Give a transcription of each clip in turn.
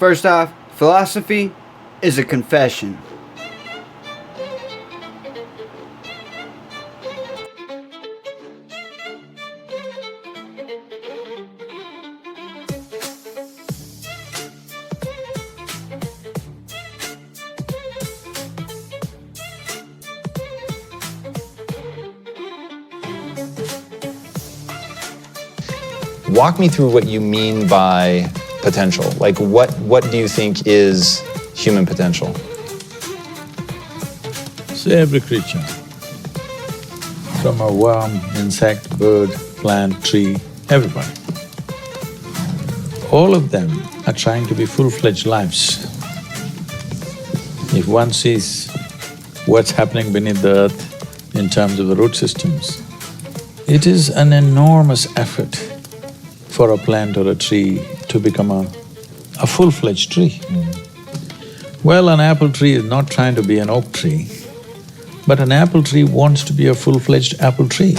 First off, philosophy is a confession. Walk me through what you mean by potential. Like what do you think is human potential? See, every creature, from a worm, insect, bird, plant, tree, everybody, all of them are trying to be full-fledged lives. If one sees what's happening beneath the earth in terms of the root systems, it is an enormous effort for a plant or a tree to become a full-fledged tree. Well, an apple tree is not trying to be an oak tree, but an apple tree wants to be a full-fledged apple tree.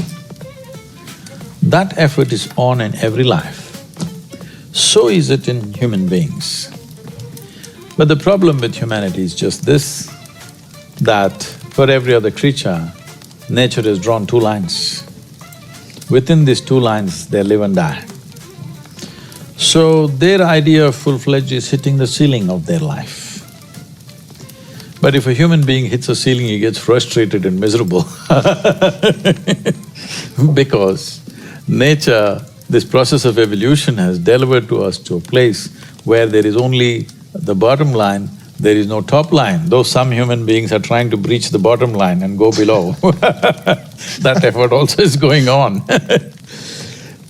That effort is on in every life. So is it in human beings. But the problem with humanity is just this, that for every other creature, nature has drawn two lines. Within these two lines, they live and die. So their idea of full-fledged is hitting the ceiling of their life. But if a human being hits a ceiling, he gets frustrated and miserable because nature, this process of evolution has delivered to us to a place where there is only the bottom line, there is no top line, though some human beings are trying to breach the bottom line and go below that effort also is going on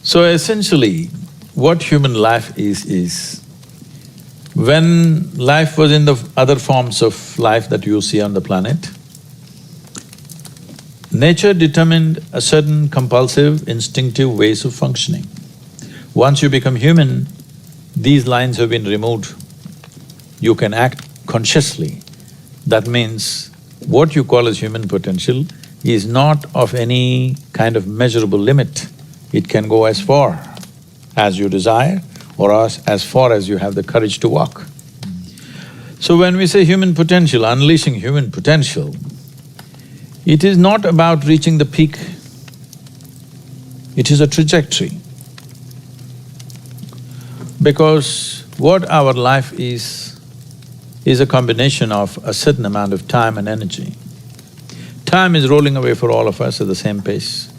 So essentially, what human life is when life was in the other forms of life that you see on the planet, nature determined a certain compulsive, instinctive ways of functioning. Once you become human, these lines have been removed. You can act consciously. That means what you call as human potential is not of any kind of measurable limit. It can go as far as you desire or as far as you have the courage to walk. So when we say human potential, unleashing human potential, it is not about reaching the peak, it is a trajectory. Because what our life is a combination of a certain amount of time and energy. Time is rolling away for all of us at the same pace.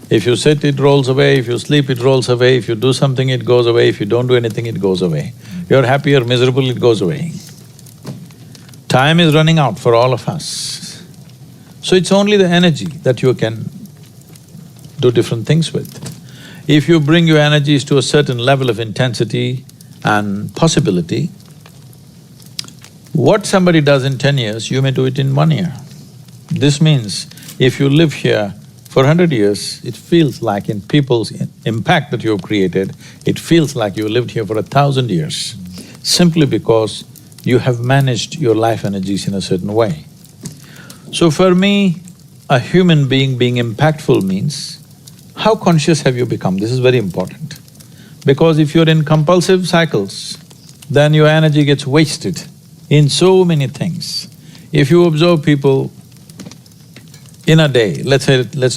If you sit, it rolls away, if you sleep, it rolls away, if you do something, it goes away, if you don't do anything, it goes away. You're happy or miserable, it goes away. Time is running out for all of us. So it's only the energy that you can do different things with. If you bring your energies to a certain level of intensity and possibility, what somebody does in 10 years, you may do it in 1 year. This means if you live here for 100 years, it feels like in people's impact that you've created, it feels like you lived here for 1,000 years, simply because you have managed your life energies in a certain way. So for me, a human being impactful means, how conscious have you become? This is very important. Because if you're in compulsive cycles, then your energy gets wasted in so many things. If you observe people in a day, let's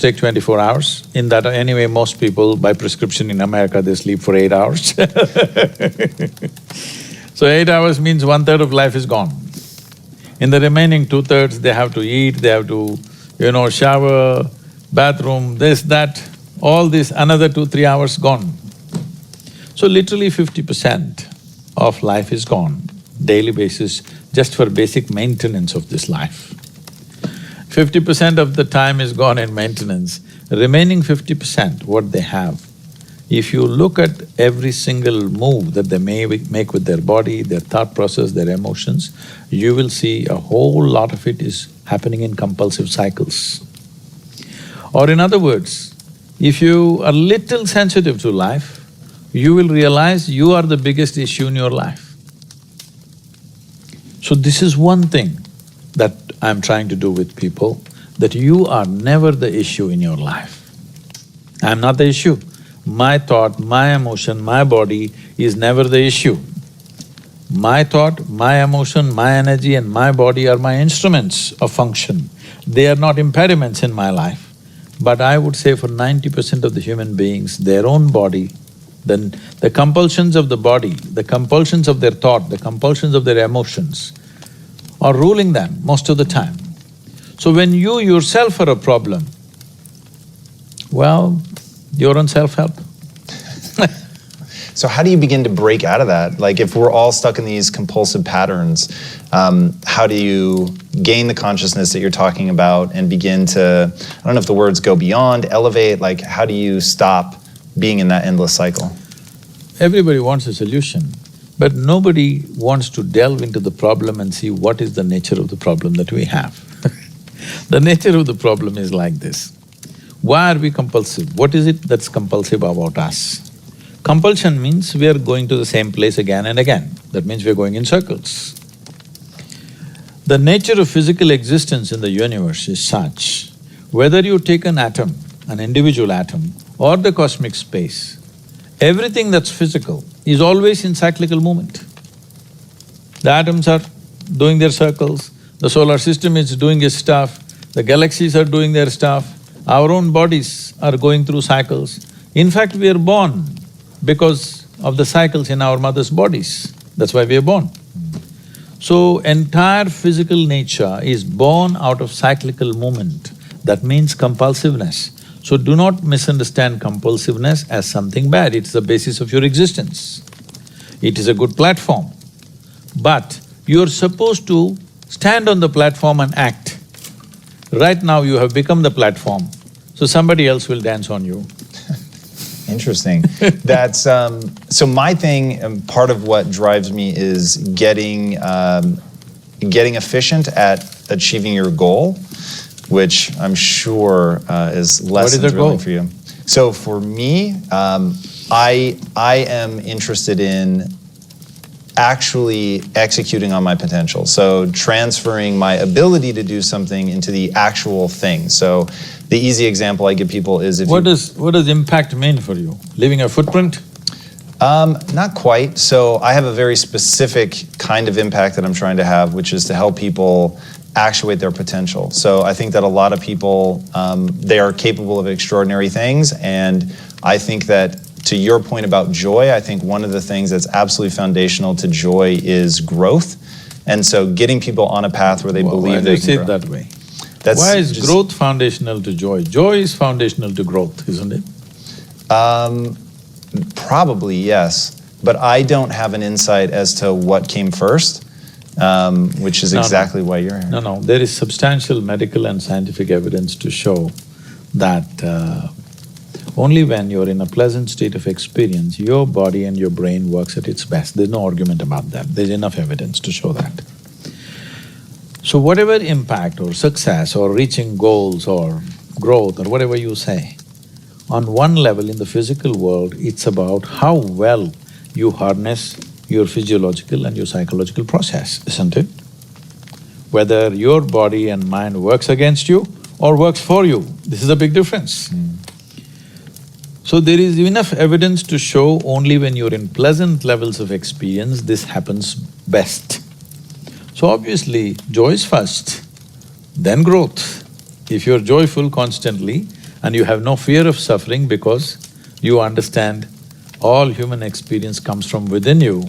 take 24 hours, in that anyway most people by prescription in America they sleep for 8 hours So 8 hours means 1/3 of life is gone. In the remaining 2/3 they have to eat, they have to, shower, bathroom, this, that, all this, another 2-3 hours gone. So literally 50% of life is gone, daily basis, just for basic maintenance of this life. 50% of the time is gone in maintenance, remaining 50%, what they have, if you look at every single move that they may make with their body, their thought process, their emotions, you will see a whole lot of it is happening in compulsive cycles. Or in other words, if you are little sensitive to life, you will realize you are the biggest issue in your life. So this is one thing that I'm trying to do with people, that you are never the issue in your life. I'm not the issue. My thought, my emotion, my body is never the issue. My thought, my emotion, my energy and my body are my instruments of function. They are not impediments in my life. But I would say for 90% of the human beings, their own body, then the compulsions of the body, the compulsions of their thought, the compulsions of their emotions are ruling them most of the time. So when you yourself are a problem, well, you're on self-help. So how do you begin to break out of that? Like if we're all stuck in these compulsive patterns, how do you gain the consciousness that you're talking about and begin to, I don't know if the words go beyond, elevate, like how do you stop being in that endless cycle? Everybody wants a solution, but nobody wants to delve into the problem and see what is the nature of the problem that we have. The nature of the problem is like this. Why are we compulsive? What is it that's compulsive about us? Compulsion means we are going to the same place again and again. That means we are going in circles. The nature of physical existence in the universe is such, whether you take an atom, an individual atom, or the cosmic space, everything that's physical is always in cyclical movement. The atoms are doing their circles, the solar system is doing its stuff, the galaxies are doing their stuff, our own bodies are going through cycles. In fact, we are born because of the cycles in our mother's bodies. That's why we are born. So, entire physical nature is born out of cyclical movement. That means compulsiveness. So, do not misunderstand compulsiveness as something bad, it's the basis of your existence. It is a good platform. But you're supposed to stand on the platform and act. Right now you have become the platform, so somebody else will dance on you. Interesting. That's so my thing, part of what drives me is getting efficient at achieving your goal, which I'm sure is less than thrilling for you. So for me, I am interested in actually executing on my potential. So transferring my ability to do something into the actual thing. So the easy example I give people is if What does impact mean for you? Leaving a footprint? Not quite. So I have a very specific kind of impact that I'm trying to have, which is to help people actuate their potential. So I think that a lot of people, they are capable of extraordinary things, and I think that to your point about joy, I think one of the things that's absolutely foundational to joy is growth. And so getting people on a path where they believe they can grow. Why do you say it that way? Why is growth foundational to joy? Joy is foundational to growth, isn't it? Probably, yes. But I don't have an insight as to what came first, which is exactly why you're here. No, there is substantial medical and scientific evidence to show that only when you're in a pleasant state of experience, your body and your brain works at its best. There's no argument about that. There's enough evidence to show that. So whatever impact or success or reaching goals or growth or whatever you say, on one level in the physical world, it's about how well you harness your physiological and your psychological process, isn't it? Whether your body and mind works against you or works for you, this is a big difference. So there is enough evidence to show only when you're in pleasant levels of experience, this happens best. So obviously, joy is first, then growth. If you're joyful constantly and you have no fear of suffering because you understand all human experience comes from within you,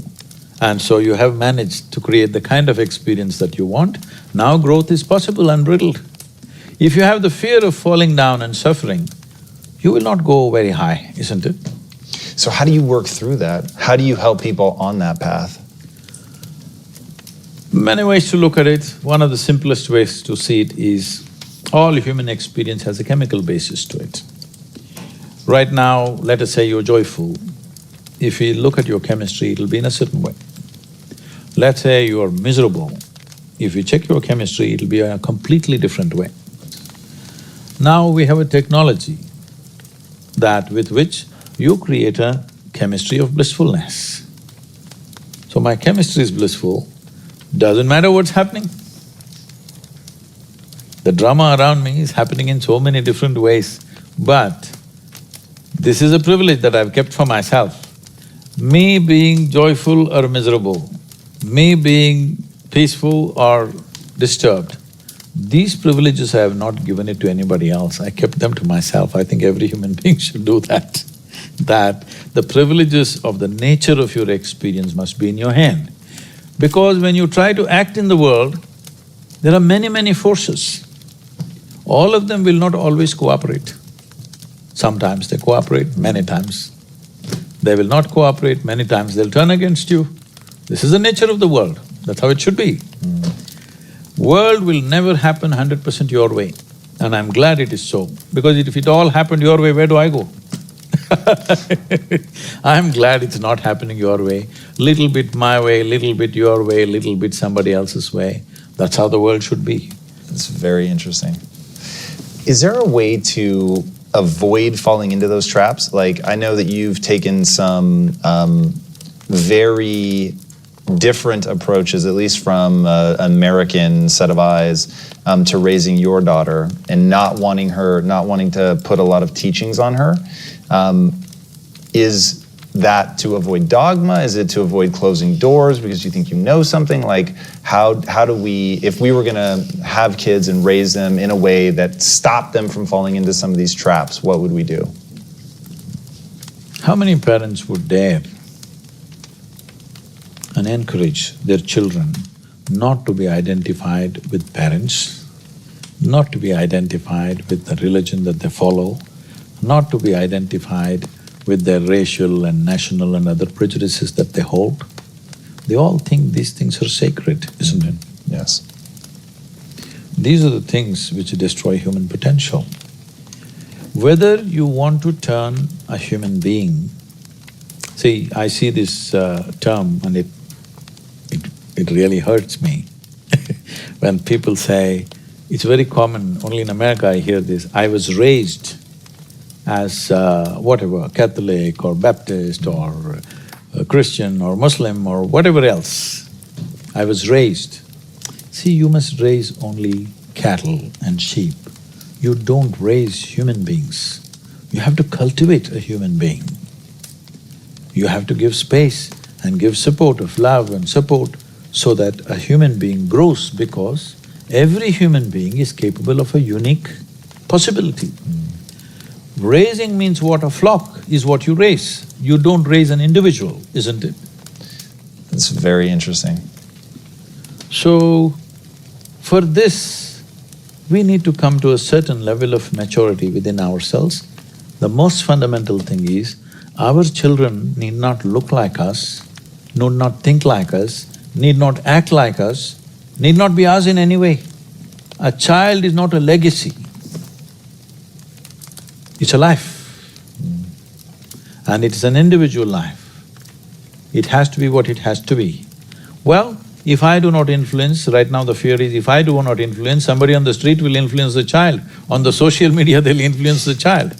and so you have managed to create the kind of experience that you want, now growth is possible unbridled. If you have the fear of falling down and suffering, you will not go very high, isn't it? So how do you work through that? How do you help people on that path? Many ways to look at it. One of the simplest ways to see it is all human experience has a chemical basis to it. Right now, let us say you're joyful. If you look at your chemistry, it'll be in a certain way. Let's say you're miserable. If you check your chemistry, it'll be a completely different way. Now we have a technology that with which you create a chemistry of blissfulness. So my chemistry is blissful, doesn't matter what's happening. The drama around me is happening in so many different ways, but this is a privilege that I've kept for myself. Me being joyful or miserable me being peaceful or disturbed, these privileges I have not given it to anybody else, I kept them to myself. I think every human being should do that. That the privileges of the nature of your experience must be in your hand. Because when you try to act in the world, there are many forces. All of them will not always cooperate. Sometimes they cooperate, many times they will not cooperate, many times they'll turn against you. This is the nature of the world, that's how it should be. World will never happen 100% your way, and I'm glad it is so, because if it all happened your way, where do I go? I'm glad it's not happening your way. Little bit my way, little bit your way, little bit somebody else's way. That's how the world should be. It's very interesting. Is there a way to avoid falling into those traps? Like, I know that you've taken some very different approaches, at least from an American set of eyes, to raising your daughter and not wanting to put a lot of teachings on her. Is that to avoid dogma? Is it to avoid closing doors because you think you know something? Like, how do we, if we were gonna have kids and raise them in a way that stopped them from falling into some of these traps, what would we do? How many parents would dare and encourage their children not to be identified with parents, not to be identified with the religion that they follow, not to be identified with their racial and national and other prejudices that they hold? They all think these things are sacred, isn't it? Yes. These are the things which destroy human potential. Whether you want to turn a human being… See, I see this term and it really hurts me when people say, it's very common, only in America I hear this, I was raised as whatever, Catholic or Baptist or Christian or Muslim or whatever else. I was raised. See, you must raise only cattle and sheep. You don't raise human beings. You have to cultivate a human being. You have to give space and give support of love and support so that a human being grows, because every human being is capable of a unique possibility. Raising means what? A flock is what you raise. You don't raise an individual, isn't it? It's very interesting. So, for this, we need to come to a certain level of maturity within ourselves. The most fundamental thing is, our children need not look like us, need not think like us, need not act like us, need not be us in any way. A child is not a legacy, it's a life. And it's an individual life. It has to be what it has to be. Well, if I do not influence, right now the fear is if I do not influence, somebody on the street will influence the child. On the social media, they'll influence the child.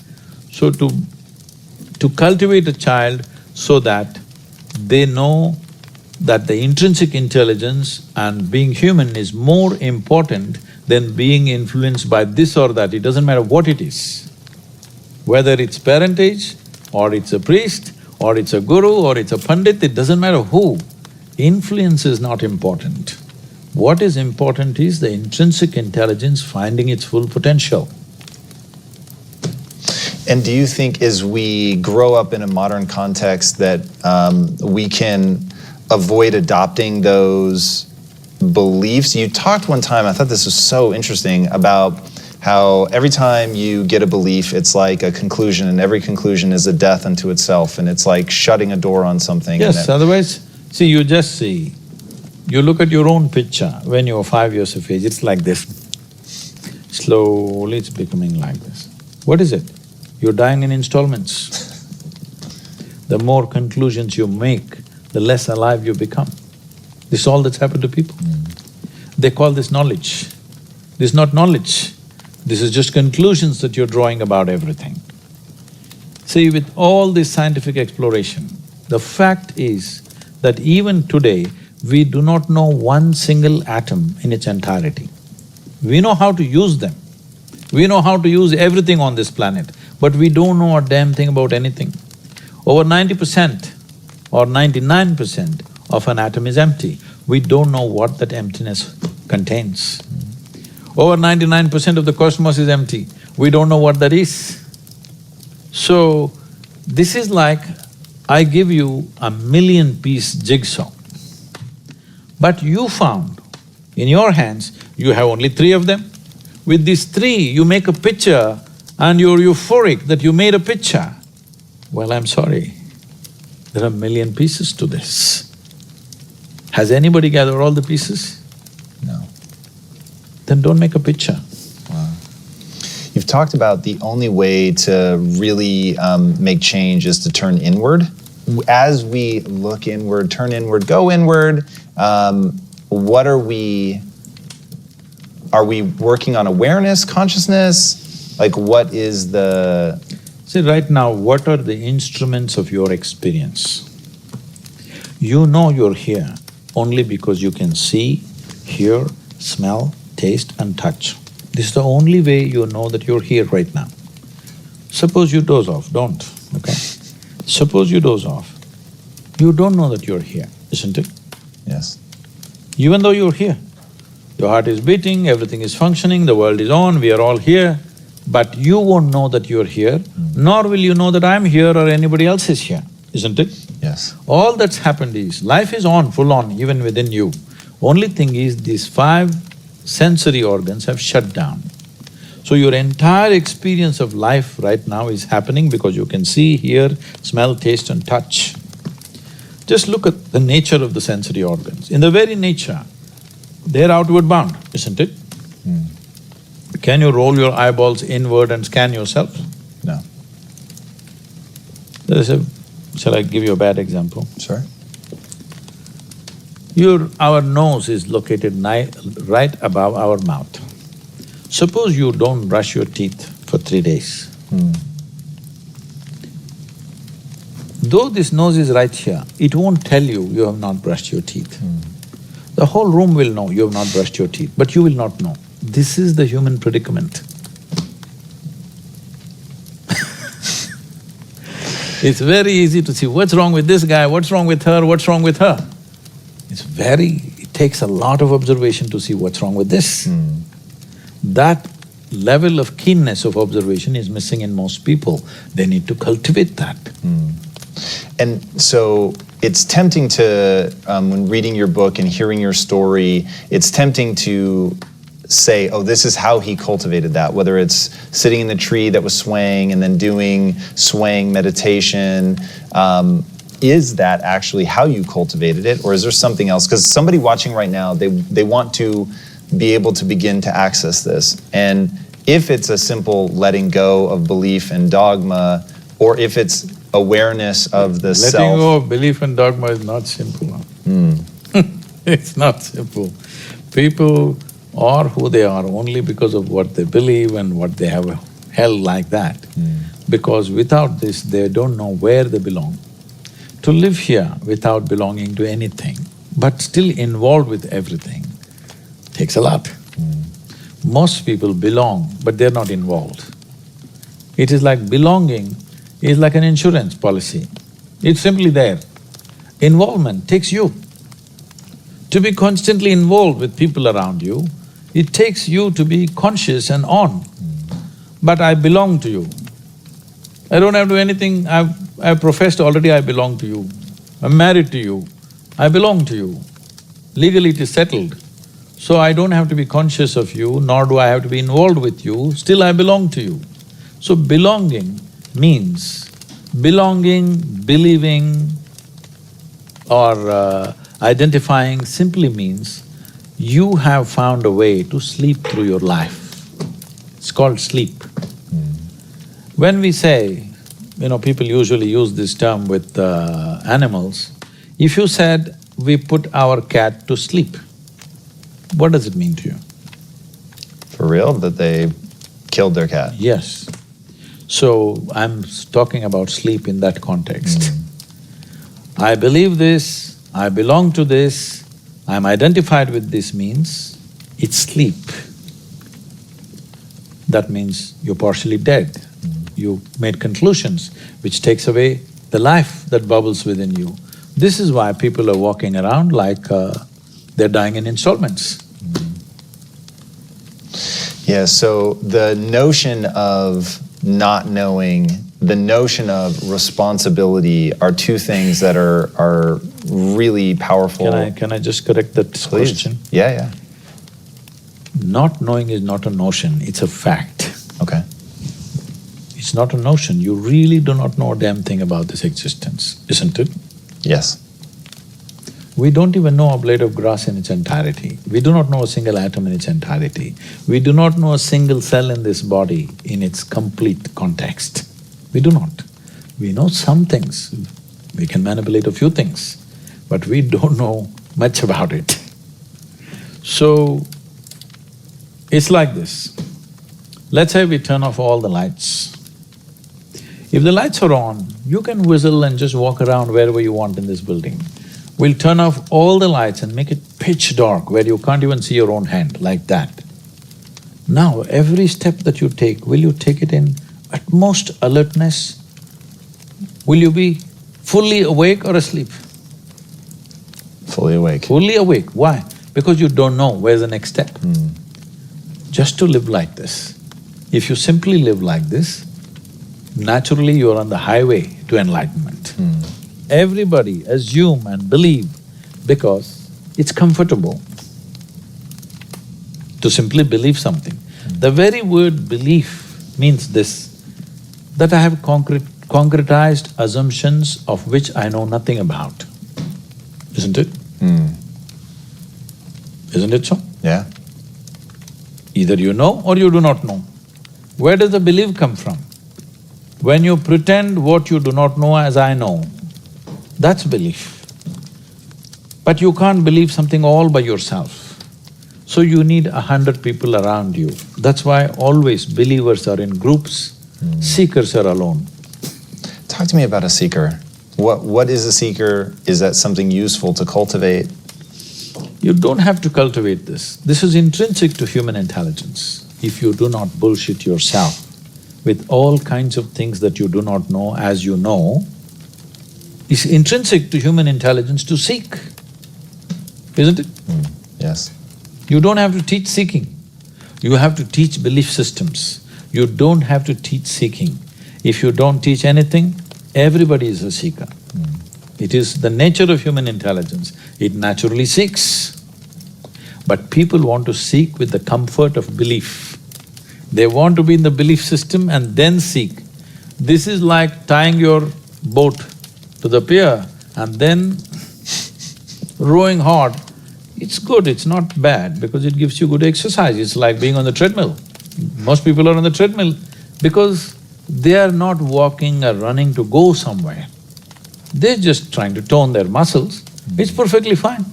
So to cultivate a child so that they know that the intrinsic intelligence and being human is more important than being influenced by this or that, it doesn't matter what it is. Whether it's parentage, or it's a priest, or it's a guru, or it's a pandit, it doesn't matter who. Influence is not important. What is important is the intrinsic intelligence finding its full potential. And do you think as we grow up in a modern context that we can avoid adopting those beliefs? You talked one time, I thought this was so interesting, about how every time you get a belief, it's like a conclusion, and every conclusion is a death unto itself, and it's like shutting a door on something. Yes, otherwise, see, you just see, you look at your own picture when you were 5 years of age, it's like this. Slowly it's becoming like this. What is it? You're dying in installments. The more conclusions you make, the less alive you become. This is all that's happened to people. They call this knowledge. This is not knowledge. This is just conclusions that you're drawing about everything. See, with all this scientific exploration, the fact is that even today, we do not know one single atom in its entirety. We know how to use them. We know how to use everything on this planet, but we don't know a damn thing about anything. Over 90% or 99% of an atom is empty. We don't know what that emptiness contains. Over 99% of the cosmos is empty. We don't know what that is. So, this is like I give you a 1,000,000-piece jigsaw, but you found in your hands, you have only 3 of them. With these 3, you make a picture and you're euphoric that you made a picture. Well, I'm sorry, there are 1,000,000 pieces to this. Has anybody gathered all the pieces? No. Then don't make a picture. Wow. You've talked about the only way to really make change is to turn inward. As we look inward, turn inward, go inward, what are we working on awareness, consciousness? Like what is the… See, right now, what are the instruments of your experience? You know you're here only because you can see, hear, smell, taste and touch. This is the only way you know that you're here right now. Suppose you doze off, don't, okay? Suppose you doze off, you don't know that you're here, isn't it? Yes. Even though you're here. Your heart is beating, everything is functioning, the world is on, we are all here, but you won't know that you're here, nor will you know that I'm here or anybody else is here, isn't it? Yes. All that's happened is, life is on, full on, even within you. Only thing is, these 5 sensory organs have shut down. So your entire experience of life right now is happening because you can see, hear, smell, taste and touch. Just look at the nature of the sensory organs. In the very nature, they're outward bound, isn't it? Can you roll your eyeballs inward and scan yourself? No. Shall I give you a bad example? Sure. Our nose is located right above our mouth. Suppose you don't brush your teeth for 3 days. Though this nose is right here, it won't tell you you have not brushed your teeth. The whole room will know you have not brushed your teeth, but you will not know. This is the human predicament. It's very easy to see what's wrong with this guy, what's wrong with her, what's wrong with her. It takes a lot of observation to see what's wrong with this. That level of keenness of observation is missing in most people. They need to cultivate that. And so it's tempting to, when reading your book and hearing your story, it's tempting to say, oh, this is how he cultivated that, whether it's sitting in the tree that was swaying and then doing swaying meditation. Is that actually how you cultivated it, or is there something else? Because somebody watching right now, they want to be able to begin to access this. And if it's a simple letting go of belief and dogma, or if it's awareness of the self… Letting go of belief and dogma is not simple. It's not simple. People are who they are only because of what they believe and what they have held like that. Because without this, they don't know where they belong. To live here without belonging to anything, but still involved with everything, takes a lot. Most people belong, but they're not involved. It is like belonging is like an insurance policy. It's simply there. Involvement takes you. To be constantly involved with people around you, it takes you to be conscious and on. But I belong to you. I don't have to do anything, I've professed already I belong to you. I'm married to you, I belong to you. Legally it is settled. So I don't have to be conscious of you, nor do I have to be involved with you, still I belong to you. So belonging means, believing or identifying simply means you have found a way to sleep through your life. It's called sleep. When we say, people usually use this term with animals, if you said, we put our cat to sleep, what does it mean to you? For real? That they killed their cat? Yes. So, I'm talking about sleep in that context. I believe this, I belong to this, I'm identified with this means it's sleep. That means you're partially dead. You made conclusions which takes away the life that bubbles within you. This is why people are walking around like they're dying in installments. Yeah, so the notion of not knowing, the notion of responsibility are two things that are really powerful. Can I just correct that Please. question? Yeah. Not knowing is not a notion, it's a fact. Okay. It's not a notion, you really do not know a damn thing about this existence, isn't it? Yes. We don't even know a blade of grass in its entirety. We do not know a single atom in its entirety. We do not know a single cell in this body in its complete context. We do not. We know some things, we can manipulate a few things, but we don't know much about it. So, it's like this. Let's say we turn off all the lights. If the lights are on, you can whistle and just walk around wherever you want in this building. We'll turn off all the lights and make it pitch dark where you can't even see your own hand, like that. Now, every step that you take, will you take it in utmost alertness? Will you be fully awake or asleep? Fully awake. Fully awake. Why? Because you don't know where's the next step. Just to live like this. If you simply live like this, naturally you're on the highway to enlightenment. Everybody assume and believe because it's comfortable to simply believe something. The very word belief means this, that I have concretized assumptions of which I know nothing about, isn't it? Isn't it so? Yeah. Either you know or you do not know. Where does the belief come from? When you pretend what you do not know as I know, that's belief. But you can't believe something all by yourself. So you need 100 people around you. That's why always believers are in groups, seekers are alone. Talk to me about a seeker. What is a seeker? Is that something useful to cultivate? You don't have to cultivate this. This is intrinsic to human intelligence. If you do not bullshit yourself with all kinds of things that you do not know as you know, it's intrinsic to human intelligence to seek, isn't it? Yes. You don't have to teach seeking. You have to teach belief systems. You don't have to teach seeking. If you don't teach anything, everybody is a seeker. It is the nature of human intelligence, it naturally seeks. But people want to seek with the comfort of belief. They want to be in the belief system and then seek. This is like tying your boat to the pier and then rowing hard. It's good, it's not bad because it gives you good exercise. It's like being on the treadmill. Most people are on the treadmill because they are not walking or running to go somewhere. They're just trying to tone their muscles, it's perfectly fine.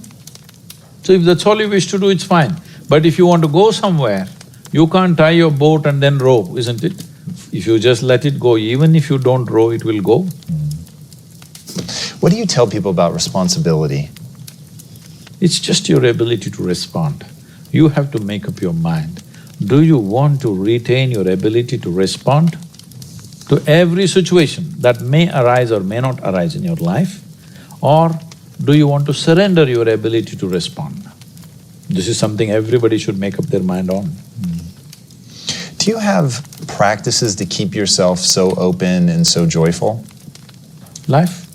So if that's all you wish to do, it's fine. But if you want to go somewhere, you can't tie your boat and then row, isn't it? If you just let it go, even if you don't row, it will go. What do you tell people about responsibility? It's just your ability to respond. You have to make up your mind. Do you want to retain your ability to respond to every situation that may arise or may not arise in your life, or do you want to surrender your ability to respond? This is something everybody should make up their mind on. Do you have practices to keep yourself so open and so joyful? Life?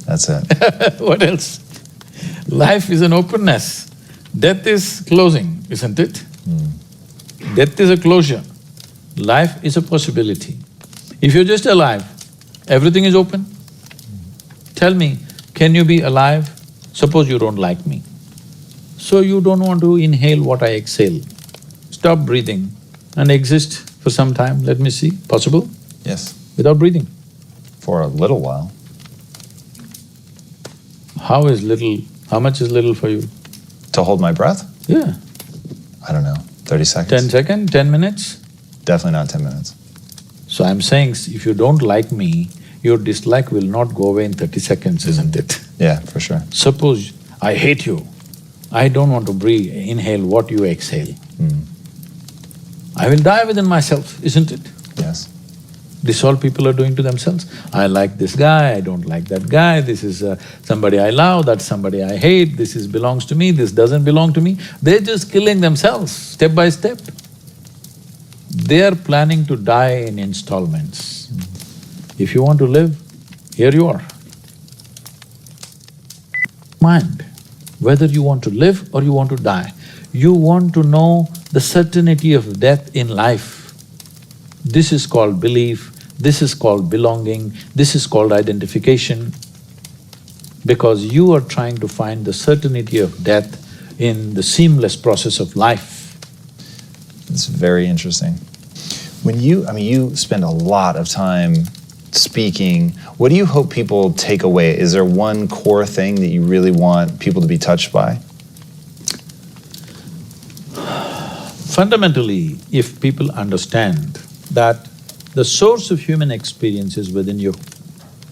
That's it. What else? Life is an openness. Death is closing, isn't it? Death is a closure. Life is a possibility. If you're just alive, everything is open. Tell me, can you be alive? Suppose you don't like me. So you don't want to inhale what I exhale. Stop breathing and exist for some time, let me see. Possible? Yes. Without breathing. For a little while. How is little… how much is little for you? To hold my breath? Yeah. I don't know, 30 seconds? 10 seconds, 10 minutes? Definitely not 10 minutes. So I'm saying, if you don't like me, your dislike will not go away in 30 seconds, isn't it? Yeah, for sure. Suppose I hate you, I don't want to breathe, inhale what you exhale. I will die within myself, isn't it? Yes. This is all people are doing to themselves. I like this guy, I don't like that guy, this is somebody I love, that's somebody I hate, this is belongs to me, this doesn't belong to me. They're just killing themselves step by step. They are planning to die in installments. If you want to live, here you are. Mind, whether you want to live or you want to die, you want to know the certainty of death in life. This is called belief, this is called belonging, this is called identification, because you are trying to find the certainty of death in the seamless process of life. It's very interesting. You spend a lot of time speaking. What do you hope people take away? Is there one core thing that you really want people to be touched by? Fundamentally, if people understand that the source of human experience is within you,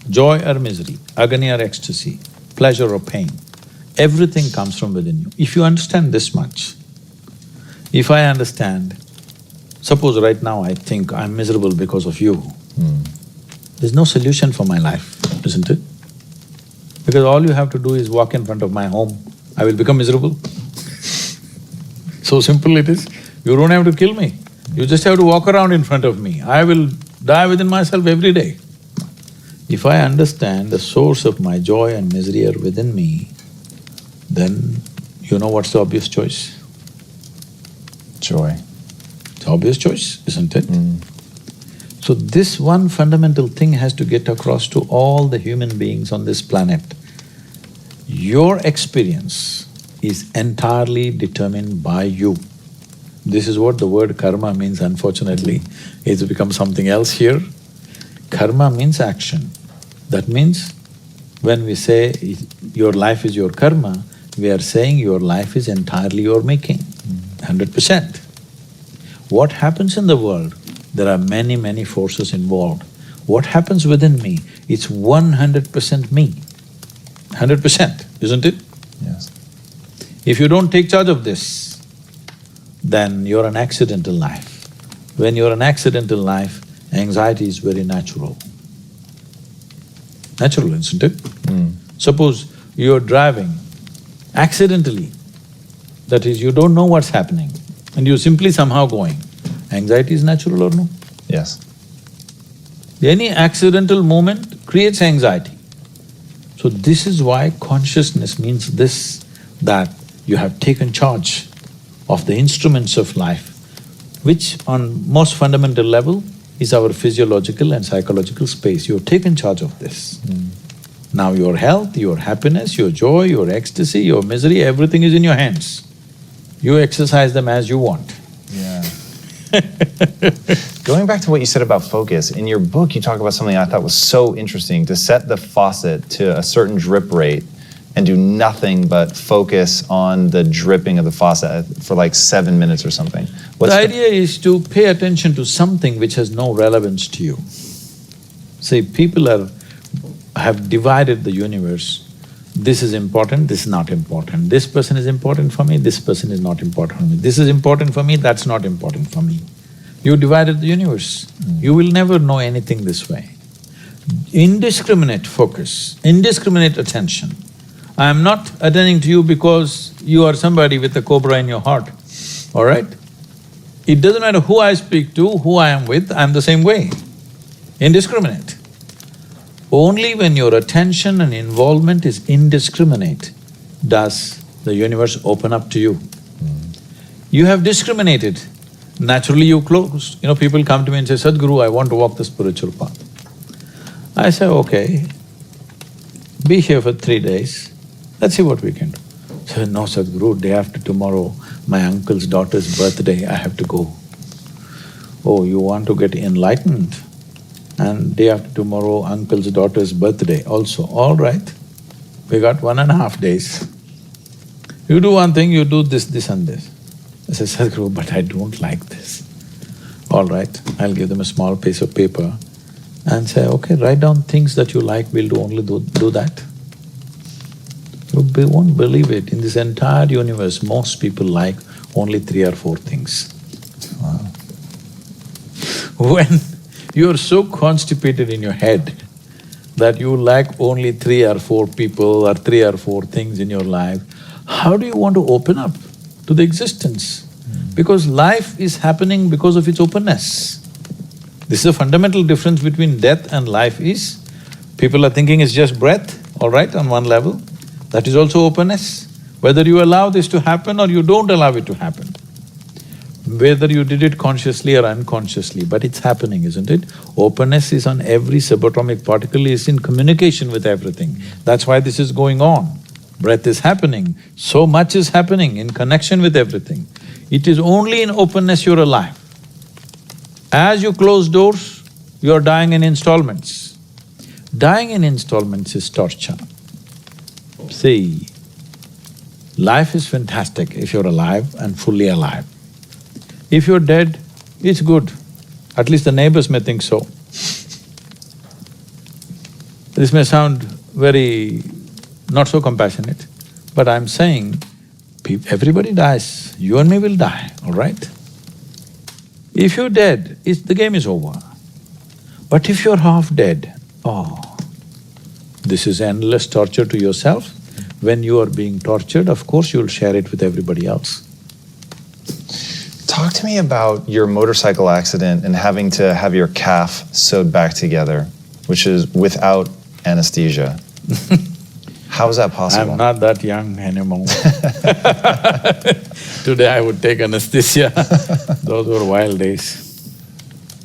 joy or misery, agony or ecstasy, pleasure or pain, everything comes from within you. If you understand this much, if I understand, suppose right now I think I'm miserable because of you, there's no solution for my life, isn't it? Because all you have to do is walk in front of my home, I will become miserable. So simple it is. You don't have to kill me, you just have to walk around in front of me. I will die within myself every day. If I understand the source of my joy and misery are within me, then you know what's the obvious choice? Joy. It's obvious choice, isn't it? So this one fundamental thing has to get across to all the human beings on this planet. Your experience is entirely determined by you. This is what the word karma means, unfortunately. It's become something else here. Karma means action. That means when we say your life is your karma, we are saying your life is entirely your making, 100%. What happens in the world, there are many, many forces involved. What happens within me, it's 100% me, 100%, isn't it? Yes. If you don't take charge of this, then you're an accidental life. When you're an accidental life, anxiety is very natural. Natural, isn't it? Suppose you're driving accidentally, that is, you don't know what's happening and you're simply somehow going, anxiety is natural or no? Yes. Any accidental movement creates anxiety. So this is why consciousness means this, that you have taken charge of the instruments of life, which on most fundamental level is our physiological and psychological space. You've taken charge of this. Now your health, your happiness, your joy, your ecstasy, your misery, everything is in your hands. You exercise them as you want. Yeah. Going back to what you said about focus, in your book you talk about something I thought was so interesting, to set the faucet to a certain drip rate and do nothing but focus on the dripping of the faucet for like 7 minutes or something. The idea is to pay attention to something which has no relevance to you. See, people have divided the universe. This is important, this is not important. This person is important for me, this person is not important for me. This is important for me, that's not important for me. You divided the universe. You will never know anything this way. Indiscriminate focus, indiscriminate attention. I am not attending to you because you are somebody with a cobra in your heart, all right? It doesn't matter who I speak to, who I am with, I'm the same way, indiscriminate. Only when your attention and involvement is indiscriminate does the universe open up to you. You have discriminated, naturally you close. People come to me and say, Sadhguru, I want to walk the spiritual path. I say, okay, be here for 3 days, let's see what we can do. So, no Sadhguru, day after tomorrow, my uncle's daughter's birthday, I have to go. Oh, you want to get enlightened? And day after tomorrow, uncle's daughter's birthday also, all right. We got 1.5 days. You do one thing, you do this, this and this. I said, Sadhguru, but I don't like this. All right, I'll give them a small piece of paper and say, okay, write down things that you like, we'll only do that. You won't believe it, in this entire universe, most people like only 3 or 4 things. Wow. When You are so constipated in your head that you lack only 3 or 4 people or 3 or 4 things in your life. How do you want to open up to the existence? Because life is happening because of its openness. This is a fundamental difference between death and life is, people are thinking it's just breath, all right, on one level. That is also openness. Whether you allow this to happen or you don't allow it to happen, whether you did it consciously or unconsciously, but it's happening, isn't it? Openness is on every subatomic particle, is in communication with everything. That's why this is going on. Breath is happening, so much is happening in connection with everything. It is only in openness you're alive. As you close doors, you're dying in installments. Dying in installments is torture. See, life is fantastic if you're alive and fully alive. If you're dead, it's good. At least the neighbors may think so. This may sound very not so compassionate, but I'm saying, everybody dies, you and me will die, all right? If you're dead, the game is over. But if you're half dead, oh, this is endless torture to yourself. When you are being tortured, of course you'll share it with everybody else. Talk to me about your motorcycle accident and having to have your calf sewed back together, which is without anesthesia. How is that possible? I'm not that young anymore. Today I would take anesthesia. Those were wild days.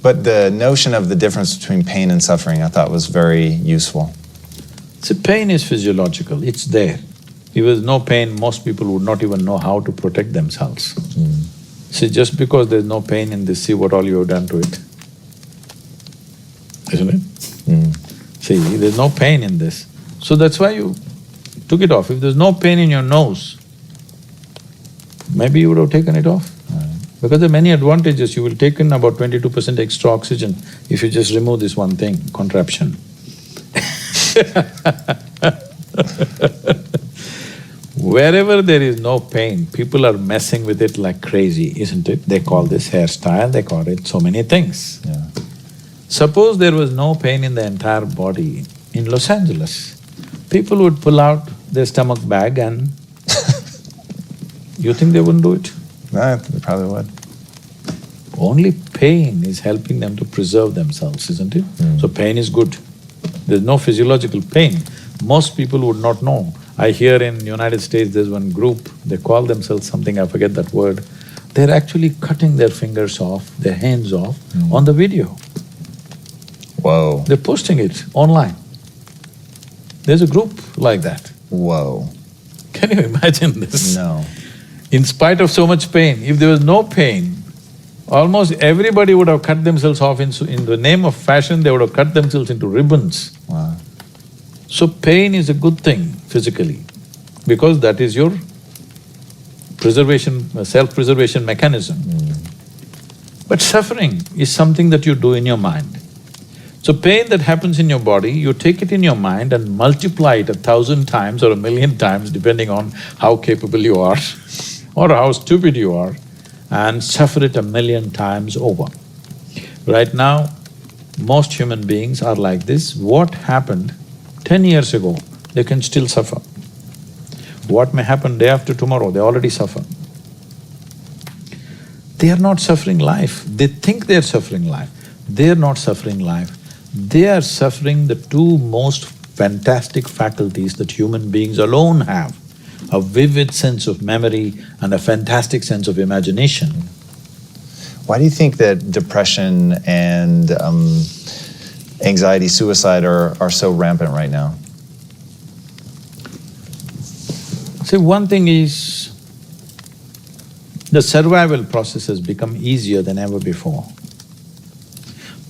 But the notion of the difference between pain and suffering I thought was very useful. See, pain is physiological, it's there. If there's no pain, most people would not even know how to protect themselves. See, just because there's no pain in this, see what all you have done to it. Isn't it? See, there's no pain in this. So that's why you took it off. If there's no pain in your nose, maybe you would have taken it off. Because there are many advantages. You will take in about 22% extra oxygen if you just remove this one thing, contraption. Wherever there is no pain, people are messing with it like crazy, isn't it? They call this hairstyle, they call it so many things. Yeah. Suppose there was no pain in the entire body in Los Angeles, people would pull out their stomach bag and you think they wouldn't do it? No, they probably would. Only pain is helping them to preserve themselves, isn't it? So pain is good. There's no physiological pain. Most people would not know. I hear in United States there's one group, they call themselves something, I forget that word. They're actually cutting their fingers off, their hands off on the video. Whoa. They're posting it online. There's a group like that. Whoa. Can you imagine this? No. In spite of so much pain, if there was no pain, almost everybody would have cut themselves off in the name of fashion, they would have cut themselves into ribbons. Wow. So pain is a good thing physically, because that is your preservation, self-preservation mechanism. But suffering is something that you do in your mind. So pain that happens in your body, you take it in your mind and multiply it 1,000 times or 1,000,000 times depending on how capable you are or how stupid you are, and suffer it 1,000,000 times over. Right now, most human beings are like this. What happened 10 years ago, they can still suffer. What may happen day after tomorrow, they already suffer. They are not suffering life, they think they're suffering life. They're not suffering life, they are suffering the two most fantastic faculties that human beings alone have, a vivid sense of memory and a fantastic sense of imagination. Why do you think that depression and anxiety, suicide are so rampant right now? See, one thing is, the survival process has become easier than ever before.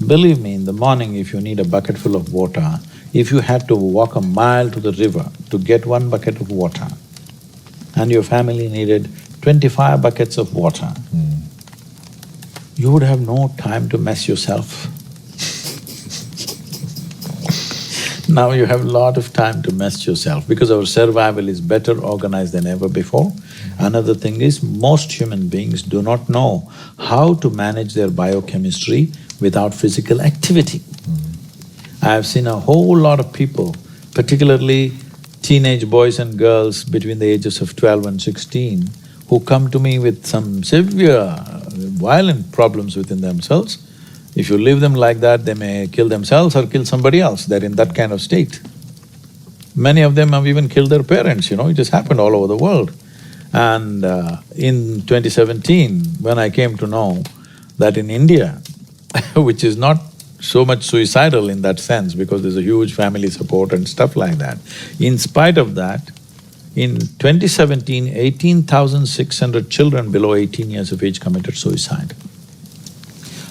Believe me, in the morning if you need a bucket full of water, if you had to walk a mile to the river to get one bucket of water, and your family needed 25 buckets of water, you would have no time to mess yourself. Now you have a lot of time to mess yourself because our survival is better organized than ever before. Another thing is, most human beings do not know how to manage their biochemistry without physical activity. I have seen a whole lot of people, particularly teenage boys and girls between the ages of 12 and 16, who come to me with some severe, violent problems within themselves. If you leave them like that, they may kill themselves or kill somebody else. They're in that kind of state. Many of them have even killed their parents, it just happened all over the world. And in 2017, when I came to know that in India, which is not so much suicidal in that sense because there's a huge family support and stuff like that, in spite of that, in 2017, 18,600 children below 18 years of age committed suicide,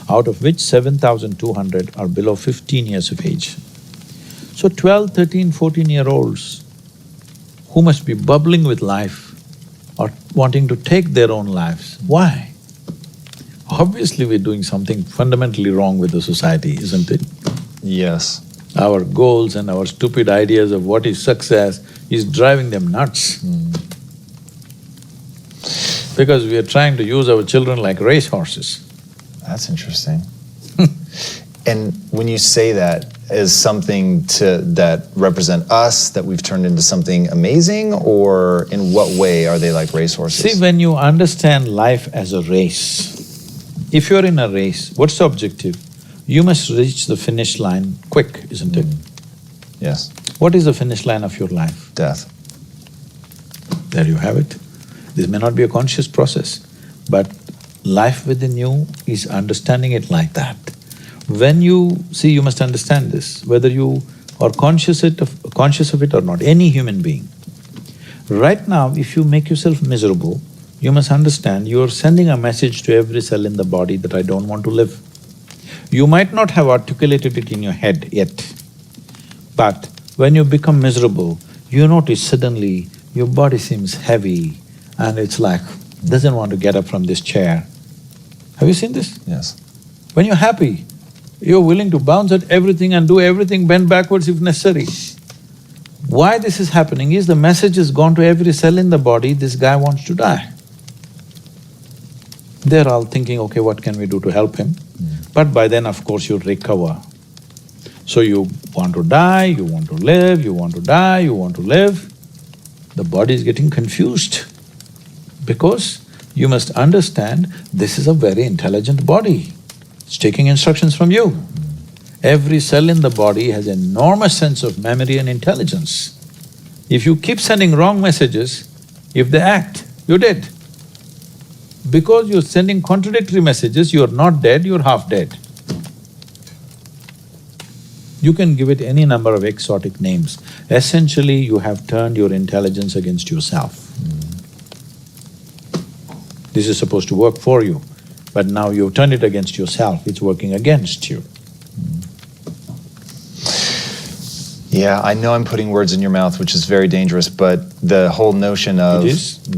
out of which 7,200 are below 15 years of age. So 12, 13, 14-year-olds who must be bubbling with life are wanting to take their own lives. Why? Obviously we're doing something fundamentally wrong with the society, isn't it? Yes. Our goals and our stupid ideas of what is success is driving them nuts. Because we are trying to use our children like racehorses. That's interesting. And when you say that, is something that represent us, that we've turned into something amazing, or in what way are they like racehorses? See, when you understand life as a race, if you're in a race, what's the objective? You must reach the finish line quick, isn't it? Yes. What is the finish line of your life? Death. There you have it. This may not be a conscious process, but life within you is understanding it like that. When you… see, you must understand this, whether you are conscious of it or not, any human being. Right now, if you make yourself miserable, you must understand you are sending a message to every cell in the body that I don't want to live. You might not have articulated it in your head yet, but when you become miserable, you notice suddenly your body seems heavy and it's like, doesn't want to get up from this chair. Have you seen this? Yes. When you're happy, you're willing to bounce at everything and do everything, bend backwards if necessary. Why this is happening is the message has gone to every cell in the body, this guy wants to die. They're all thinking, okay, what can we do to help him? But by then, of course, you recover. So you want to die, you want to live, you want to die, you want to live. The body is getting confused because you must understand this is a very intelligent body. It's taking instructions from you. Every cell in the body has an enormous sense of memory and intelligence. If you keep sending wrong messages, if they act, you're dead. Because you're sending contradictory messages, you're not dead, you're half dead. You can give it any number of exotic names. Essentially, you have turned your intelligence against yourself. This is supposed to work for you, but now you've turned it against yourself, it's working against you. Yeah, I know I'm putting words in your mouth, which is very dangerous, but the whole notion of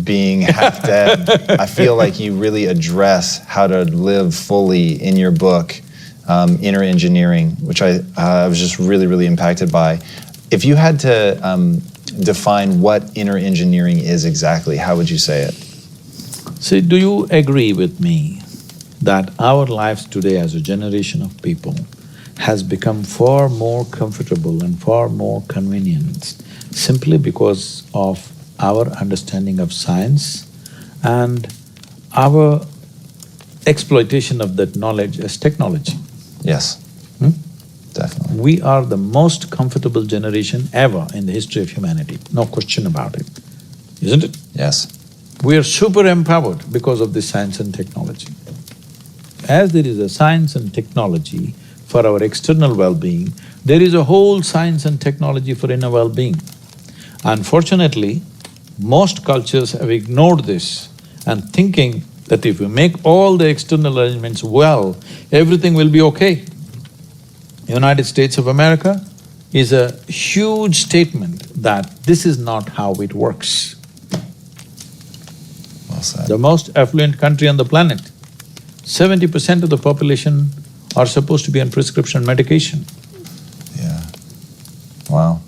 being half dead, I feel like you really address how to live fully in your book, Inner Engineering, which I was just really, really impacted by. If you had to define what inner engineering is exactly, how would you say it? See, do you agree with me that our lives today as a generation of people has become far more comfortable and far more convenient simply because of our understanding of science and our exploitation of that knowledge as technology? Yes, definitely. We are the most comfortable generation ever in the history of humanity, no question about it, isn't it? Yes. We are super empowered because of this science and technology. As there is a science and technology for our external well-being, there is a whole science and technology for inner well-being. Unfortunately, most cultures have ignored this and thinking that if we make all the external arrangements well, everything will be okay. United States of America is a huge statement that this is not how it works. Well said. The most affluent country on the planet, 70% of the population are supposed to be on prescription medication. Yeah. Wow.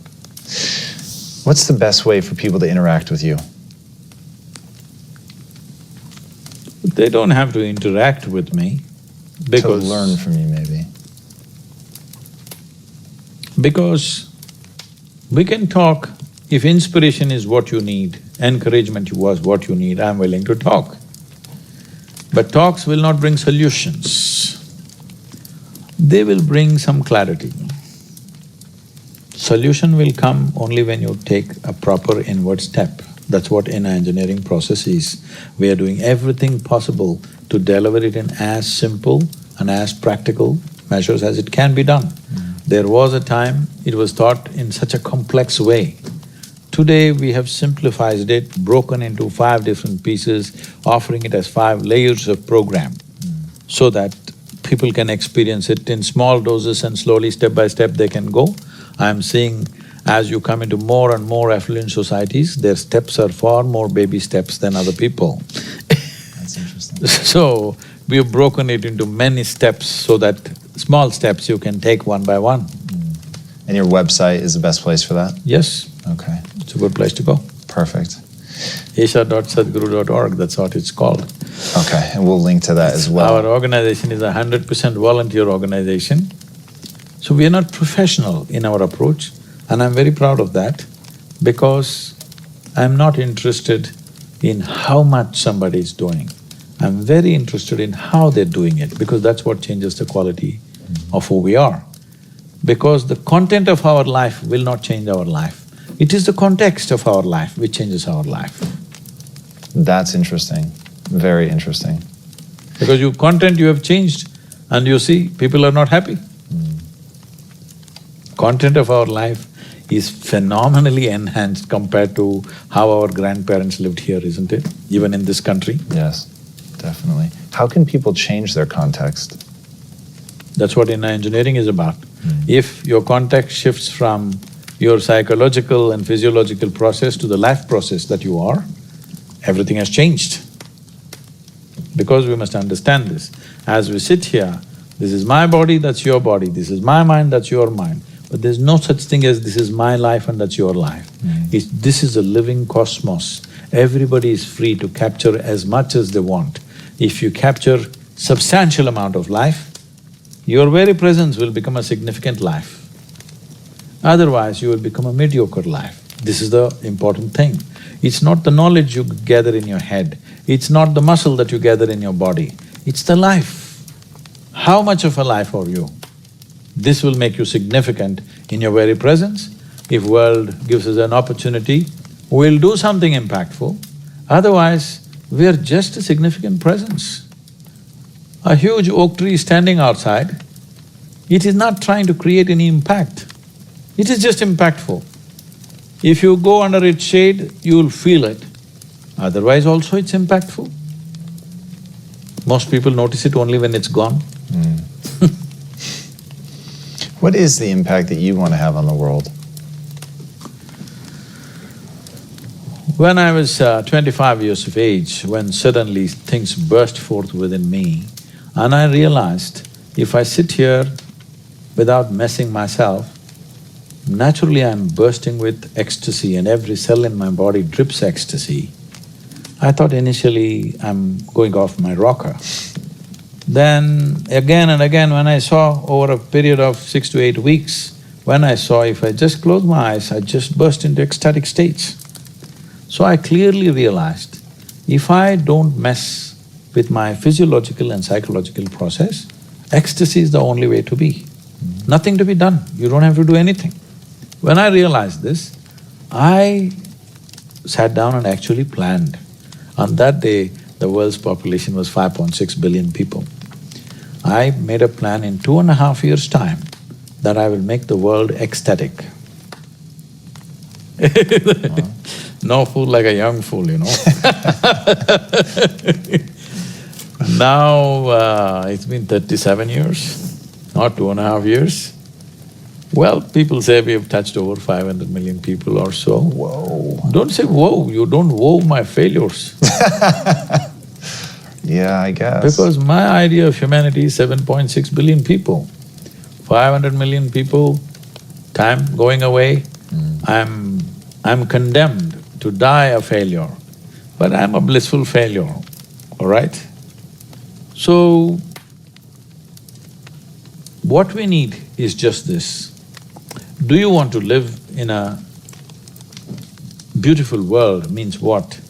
What's the best way for people to interact with you? They don't have to interact with me. Because to learn from you, maybe. Because we can talk, if inspiration is what you need, encouragement was what you need, I'm willing to talk. But talks will not bring solutions. They will bring some clarity. Solution will come only when you take a proper inward step. That's what inner engineering process is. We are doing everything possible to deliver it in as simple and as practical measures as it can be done. There was a time it was taught in such a complex way. Today we have simplified it, broken into 5 different pieces, offering it as 5 layers of program so that people can experience it in small doses and slowly, step by step, they can go. I'm seeing as you come into more and more affluent societies, their steps are far more baby steps than other people. That's interesting. So, we have broken it into many steps so that small steps you can take one by one. And your website is the best place for that? Yes, Okay, it's a good place to go. perfect. Isha.sadhguru.org, that's what it's called. Okay, and we'll link to that as well. Our organization is 100% volunteer organization. So we are not professional in our approach, and I'm very proud of that because I'm not interested in how much somebody is doing. I'm very interested in how they're doing it because that's what changes the quality of who we are. Because the content of our life will not change our life. It is the context of our life which changes our life. That's interesting, very interesting. Because your content you have changed and you see people are not happy. Content of our life is phenomenally enhanced compared to how our grandparents lived here, isn't it? Even in this country. Yes, definitely. How can people change their context? That's what inner engineering is about. If your context shifts from your psychological and physiological process to the life process that you are, everything has changed. Because we must understand this. As we sit here, this is my body, that's your body, this is my mind, that's your mind. But there's no such thing as this is my life and that's your life. This is a living cosmos. Everybody is free to capture as much as they want. If you capture substantial amount of life, your very presence will become a significant life. Otherwise, you will become a mediocre life. This is the important thing. It's not the knowledge you gather in your head, it's not the muscle that you gather in your body, it's the life. How much of a life are you? This will make you significant in your very presence. If world gives us an opportunity, we'll do something impactful. Otherwise, we are just a significant presence. A huge oak tree standing outside, it is not trying to create any impact. It is just impactful. If you go under its shade, you'll feel it. Otherwise also it's impactful. Most people notice it only when it's gone. What is the impact that you want to have on the world? When I was 25 years of age, when suddenly things burst forth within me, and I realized if I sit here without messing myself, naturally I'm bursting with ecstasy and every cell in my body drips ecstasy. I thought initially I'm going off my rocker. Then again and again when I saw over a period of 6 to 8 weeks, when I saw if I just close my eyes, I just burst into ecstatic states. So I clearly realized, if I don't mess with my physiological and psychological process, ecstasy is the only way to be. Nothing to be done, you don't have to do anything. When I realized this, I sat down and actually planned. On that day, the world's population was 5.6 billion people. I made a plan in 2.5 years' time that I will make the world ecstatic. No fool like a young fool, you know. Now, it's been 37 years, not 2.5 years. Well, people say we have touched over 500 million people or so. Whoa. Don't say whoa, you don't woe my failures. Yeah, I guess. Because my idea of humanity is 7.6 billion people. 500 million people, time going away, I'm condemned to die a failure, but I'm a blissful failure, all right? So, What we need is just this. Do you want to live in a beautiful world? Means what?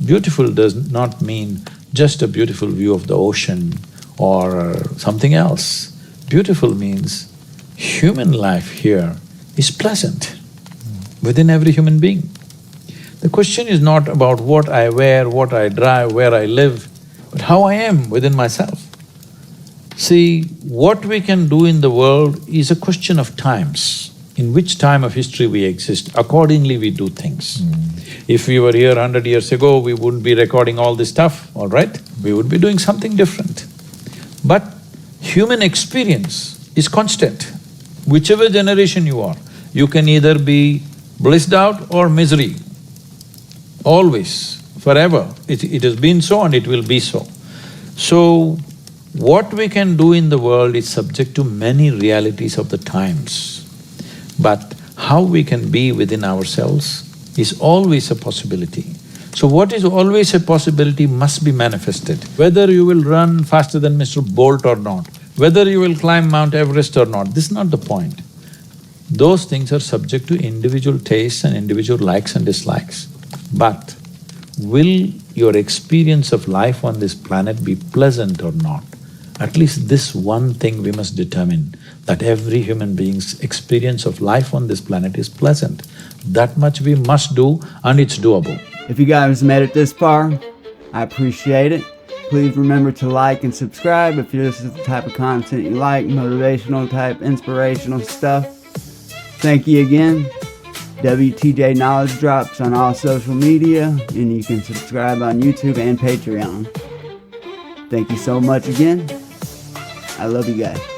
Beautiful does not mean just a beautiful view of the ocean or something else. Beautiful means human life here is pleasant within every human being. The question is not about what I wear, what I drive, where I live, but how I am within myself. See, what we can do in the world is a question of times. In which time of history we exist, accordingly we do things. If we were here 100 years ago, we wouldn't be recording all this stuff, all right? We would be doing something different. But human experience is constant. Whichever generation you are, you can either be blissed out or misery. Always, forever. It has been so and it will be so. So, what we can do in the world is subject to many realities of the times. But how we can be within ourselves is always a possibility. So what is always a possibility must be manifested. Whether you will run faster than Mr. Bolt or not, whether you will climb Mount Everest or not, this is not the point. Those things are subject to individual tastes and individual likes and dislikes. But will your experience of life on this planet be pleasant or not? At least this one thing we must determine, that every human being's experience of life on this planet is pleasant. That much we must do and it's doable. If you guys made it this far, I appreciate it. Please remember to like and subscribe if this is the type of content you like, motivational type, inspirational stuff. Thank you again. WTJ Knowledge Drops on all social media, and you can subscribe on YouTube and Patreon. Thank you so much again. I love you guys.